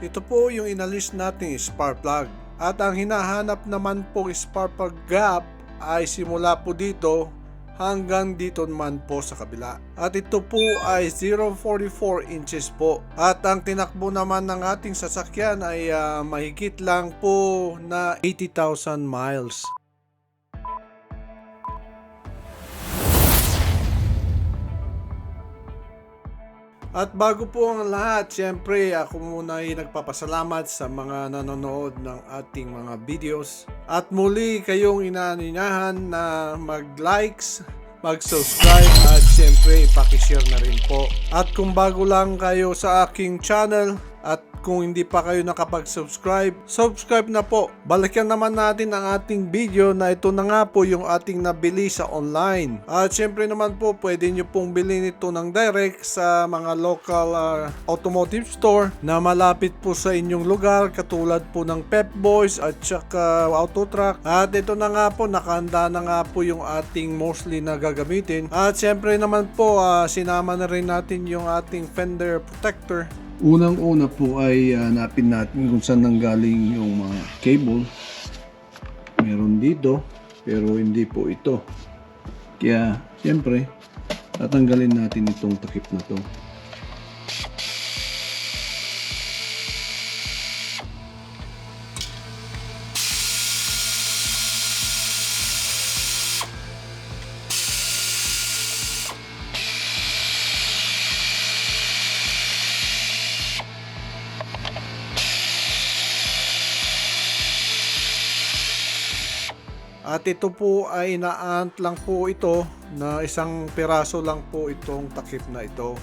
Ito po yung inalis nating spark plug. At ang hinahanap naman po spark plug gap ay simula po dito hanggang dito naman po sa kabila. At ito po ay 0.44 inches po. At ang tinakbo naman ng ating sasakyan ay mahigit lang po na 80,000 miles. At bago po ang lahat, syempre ako muna ay nagpapasalamat sa mga nanonood ng ating mga videos. At muli kayong inaanyayahan na mag-likes, mag-subscribe at syempre pakishare na rin po. At kung bago lang kayo sa aking channel at kung hindi pa kayo nakapag-subscribe, subscribe na po. Balikan naman natin ang ating video na ito na nga po yung ating nabili sa online. At syempre naman po pwede nyo pong bilhin ito ng direct sa mga local automotive store na malapit po sa inyong lugar, katulad po ng Pep Boys at saka Auto Truck. At ito na nga po, nakahanda na nga po yung ating mostly na gagamitin. At syempre naman po sinama na rin natin yung ating fender protector. Unang-una po ay hanapin natin kung saan nanggaling yung mga cable. Meron dito, pero hindi po ito. Kaya, siyempre, tatanggalin natin itong takip na to. At ito po ay inaant lang po ito na isang piraso lang po itong takip na ito.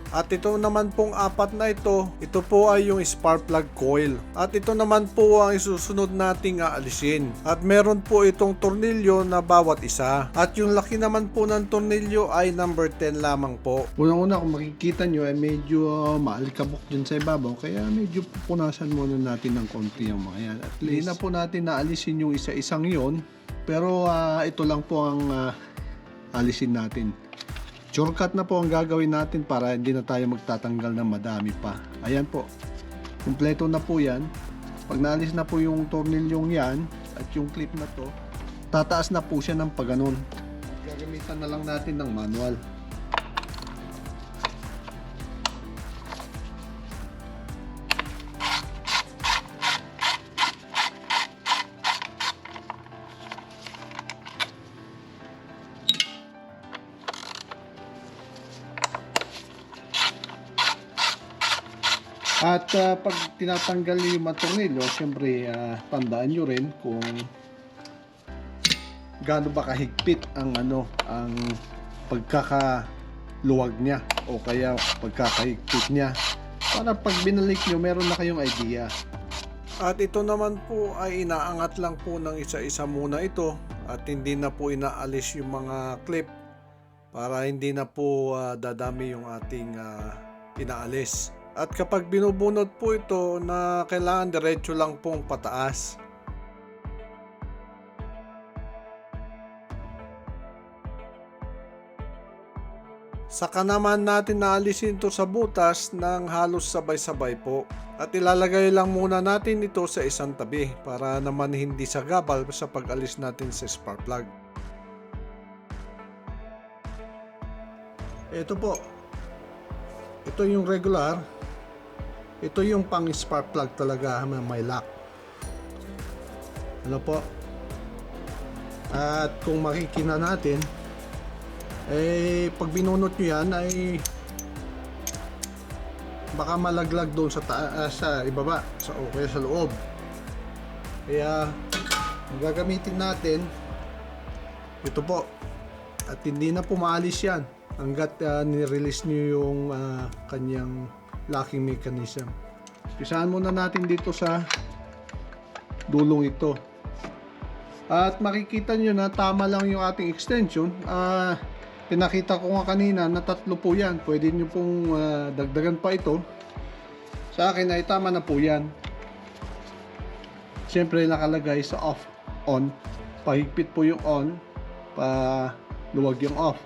At ito naman pong apat na ito po ay yung spark plug coil. At ito naman po ang isusunod nating aalisin. At meron po itong tornilyo na bawat isa. At yung laki naman po ng tornilyo ay number 10 lamang po. Unang-una, kung makikita nyo ay medyo maalikabok dyan sa ibabaw. Kaya medyo punasan muna natin ng konti yung mga yan. At least na po natin naalisin yung isa-isang yon. Pero ito lang po ang alisin natin. Shortcut na po ang gagawin natin para hindi na tayo magtatanggal ng madami pa. Ayan po. Kumpleto na po yan. Pag naalis na po yung tornilyong yan at yung clip na to, tataas na po siya ng paganon. Gagamitan na lang natin ng manual. At pag tinatanggal niyo yung mga tornilyo, siyempre tandaan nyo rin kung gaano ba kahigpit ang ang pagkakaluwag niya o kaya pagkakahigpit niya, para pag binalik nyo meron na kayong idea. At ito naman po ay inaangat lang po ng isa-isa muna ito at hindi na po inaalis yung mga clip para hindi na po dadami yung ating inaalis. At kapag binubunot po ito na kailangan diretso lang pong pataas. Saka naman natin naalisin ito sa butas ng halos sabay-sabay po. At ilalagay lang muna natin ito sa isang tabi para naman hindi sagabal sa pag-alis natin sa spark plug. Ito po. Ito yung regular. Ito yung pang spark plug talaga na may lock. Ano po? At kung makikita natin, pag binunot nyo yan ay baka malaglag doon sa sa ibaba o kaya sa loob. Kaya ang gagamitin natin ito po. At hindi na po maalis yan hanggat ni-release nyo yung kanyang locking mechanism. Pisahan muna natin dito sa dulong ito. At makikita nyo na tama lang yung ating extension. Pinakita ko nga kanina na 3 po yan. Pwede nyo pong dagdagan pa ito. Sa akin ay tama na po yan. Siyempre nakalagay sa off, on. Pahigpit po yung on, luwag yung off.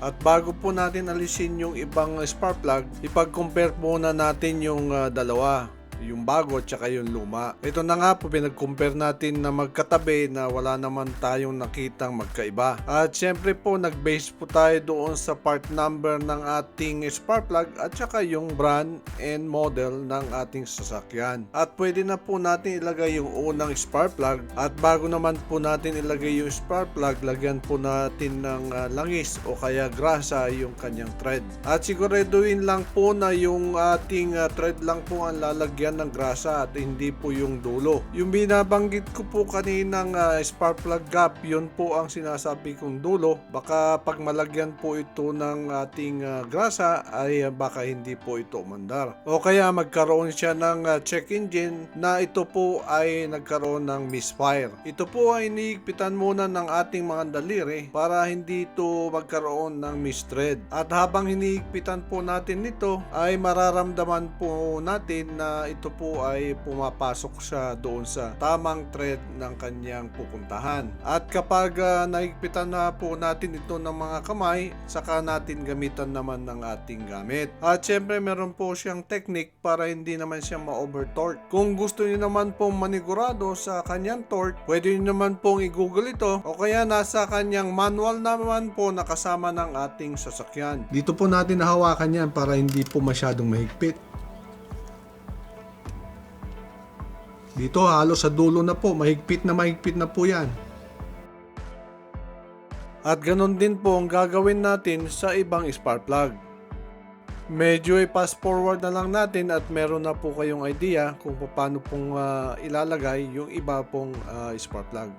At bago po natin alisin yung ibang spark plug, ipag-compare muna natin yung dalawa, yung bago at saka yung luma. Ito na nga po, pinag-compare natin na magkatabi na wala naman tayong nakitang magkaiba. At syempre po, nag-base po tayo doon sa part number ng ating spark plug at saka yung brand and model ng ating sasakyan. At pwede na po natin ilagay yung unang spark plug, at bago naman po natin ilagay yung spark plug, lagyan po natin ng langis o kaya grasa yung kanyang thread. At siguraduhin lang po na yung ating thread lang po ang lalagyan ng grasa at hindi po yung dulo. Yung binabanggit ko po kaninang spark plug gap, yun po ang sinasabi kong dulo. Baka pag malagyan po ito ng ating grasa ay baka hindi po ito umandar. O kaya magkaroon siya ng check engine na ito po ay nagkaroon ng misfire. Ito po ay iniigpitan muna ng ating mga daliri para hindi ito magkaroon ng misthread. At habang iniigpitan po natin nito ay mararamdaman po natin na ito po ay pumapasok siya doon sa tamang thread ng kanyang pupuntahan. At kapag naigpitan na po natin ito ng mga kamay, saka natin gamitan naman ng ating gamit. At syempre meron po siyang technique para hindi naman siya ma-over-torque. Kung gusto niyo naman pong manigurado sa kanyang torque, pwede niyo naman pong i-google ito o kaya nasa kanyang manual naman po na kasama ng ating sasakyan. Dito po natin nahawakan yan para hindi po masyadong mahigpit. Dito halos sa dulo na po, mahigpit na po yan. At ganun din po ang gagawin natin sa ibang spark plug. Medyo i-fast forward na lang natin at meron na po kayong idea kung paano pong ilalagay yung iba pong spark plug.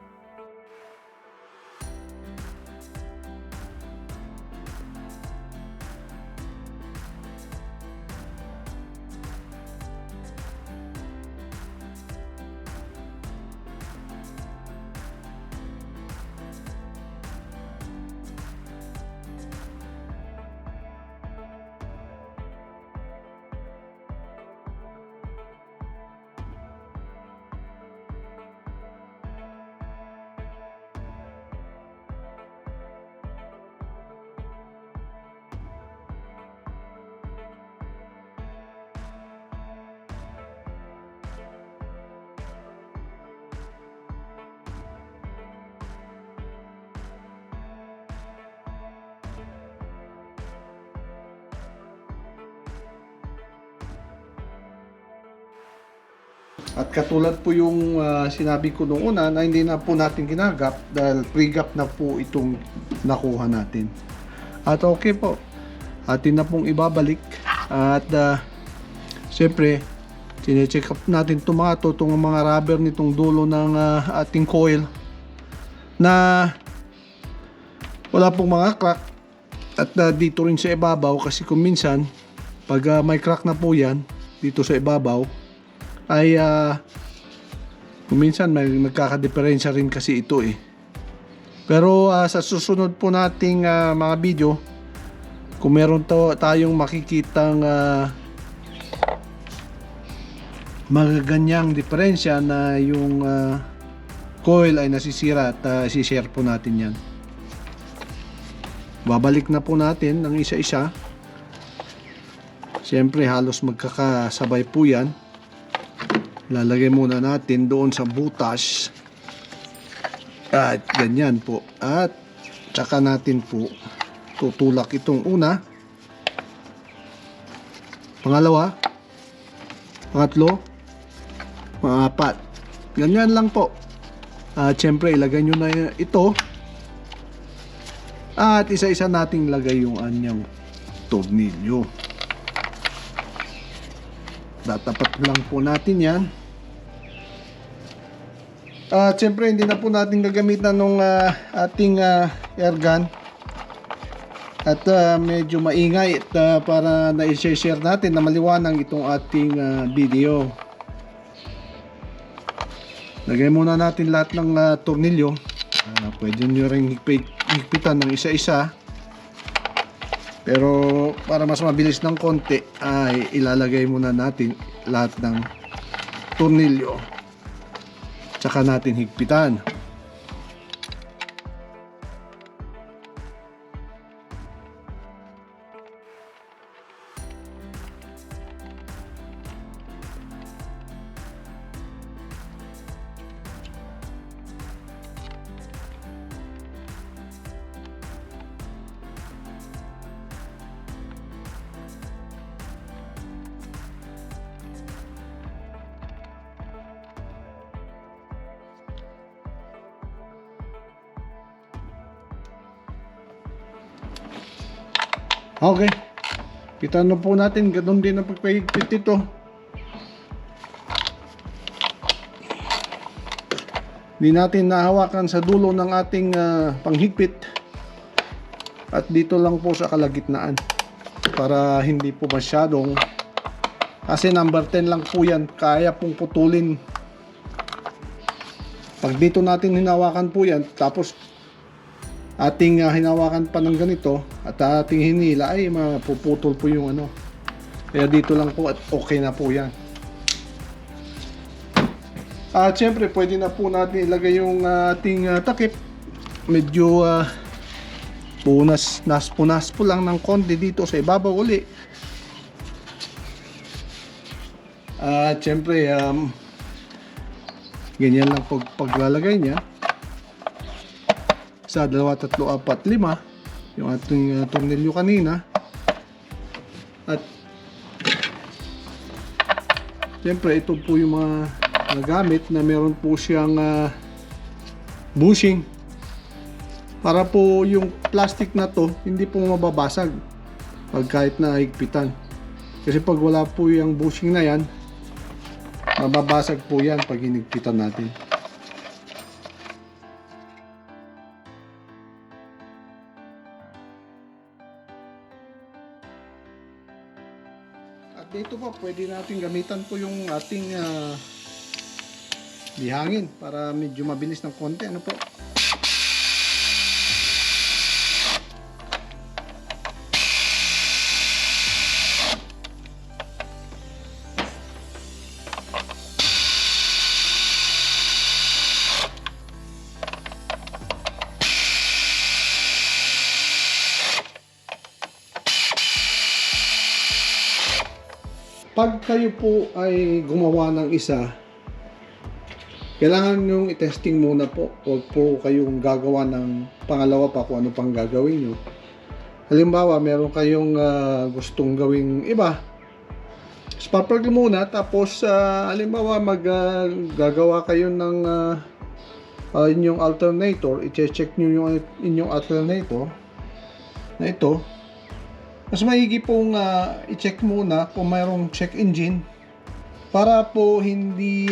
At katulad po yung sinabi ko noong una na hindi na po natin ginagap dahil pre-gap na po itong nakuha natin. At okay po, atin na pong ibabalik at siyempre sinecheck up natin itong mga rubber nitong dulo ng ating coil na wala pong mga crack at dito rin sa ibabaw, kasi kung minsan pag may crack na po yan dito sa ibabaw ay kung minsan may nagkakadiferensya rin kasi ito eh. Pero sa susunod po nating mga video, kung meron tayong makikitang magaganyang diferensya na yung coil ay nasisira at isi-share po natin yan. Babalik na po natin ng isa-isa. Siyempre halos magkakasabay po yan. Lalagay muna natin doon sa butas at ganyan po, at saka natin po tutulak itong una, pangalawa, pangatlo, pangapat, ganyan lang po. At syempre ilagay nyo na ito at isa-isa nating lagay yung anyang tornilyo. Tatapat lang po natin yan. At syempre hindi na po natin gagamitan ng ating air gun. At medyo maingay at para na-share natin na maliwanag itong ating video. Lagay muna natin lahat ng tornilyo. Pwede nyo rin higpitan ng isa-isa. Pero para mas mabilis ng konti ay ilalagay muna natin lahat ng tornilyo. Tsaka natin higpitan. Okay. Kita na po natin, ganun din ang pagpahigpit ito. Hindi natin nahawakan sa dulo ng ating panghigpit. At dito lang po sa kalagitnaan. Para hindi po masyadong, kasi number 10 lang po yan, kaya pong putulin. Pag dito natin hinawakan po yan, tapos ating hinawakan pa ng ganito at ating hinila, ay mapuputol po yung ano. Kaya dito lang po at okay na po yan. At syempre pwede na po natin ilagay yung ating takip. Medyo punas po lang ng konti dito sa ibabaw uli. At syempre ganyan lang paglalagay niya. Sa 2, 3, 4, 5 yung ating tornilyo kanina. At siyempre ito po yung mga nagamit na meron po siyang bushing para po yung plastic na to hindi po mababasag pag kahit na higpitan. Kasi pag wala po yung bushing na yan, mababasag po yan pag hinigpitan natin. At dito po, pwede natin gamitan po yung ating bihangin para medyo mabilis ng konti. Ano po? Pag kayo po ay gumawa ng isa, kailangan nyong i-testing muna po. Huwag po kayong gagawa ng pangalawa pa kung ano pang gagawin nyo. Halimbawa, meron kayong gustong gawing iba. Spark plug muna, tapos halimbawa gagawa kayo ng inyong alternator. I-check nyo yung inyong alternator na ito. Mas maigi pong i-check muna kung mayroong check engine para po hindi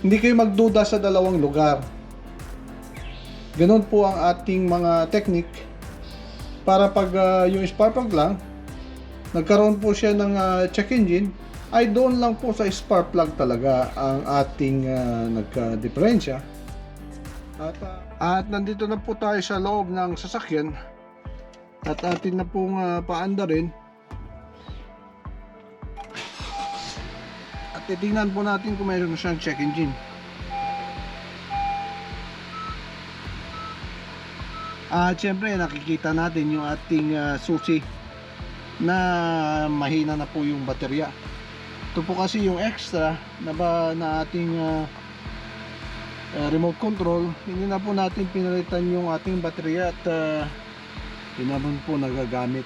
kayo magduda sa dalawang lugar. Ganun po ang ating mga technique para pag yung spark plug lang nagkaroon po siya ng check engine, ay doon lang po sa spark plug talaga ang ating nagka-diferensya. At nandito na po tayo sa loob ng sasakyan. At atin na pong paanda rin. At titingnan po natin kung mayroon siyang check engine. At syempre nakikita natin yung ating susi na mahina na po yung baterya. Ito po kasi yung extra na ating remote control. Hindi na po natin pinalitan yung ating baterya at yun naman po nagagamit.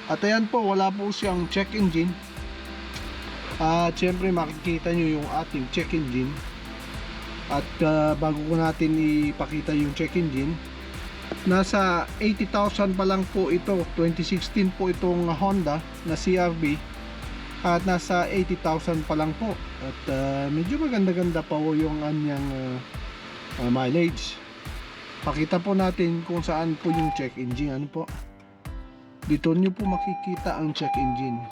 At ayan po, wala po siyang check engine. At syempre makikita nyo yung ating check engine. At bago ko natin ipakita yung check engine, nasa 80,000 pa lang po ito. 2016 po itong Honda na CR-V. At nasa 80,000 pa lang po. At medyo maganda-ganda pa po yung anyang mileage. Pakita po natin kung saan po yung check engine. Ano po? Dito nyo po makikita ang check engine.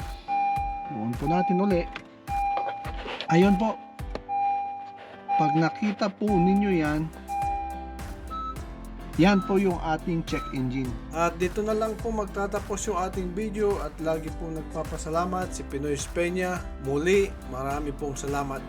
Noon po natin uli. Ayun po. Pag nakita po ninyo yan, yan po yung ating check engine. At dito na lang po magtatapos yung ating video at lagi po nagpapasalamat si Pinoy Peña. Muli, marami pong salamat.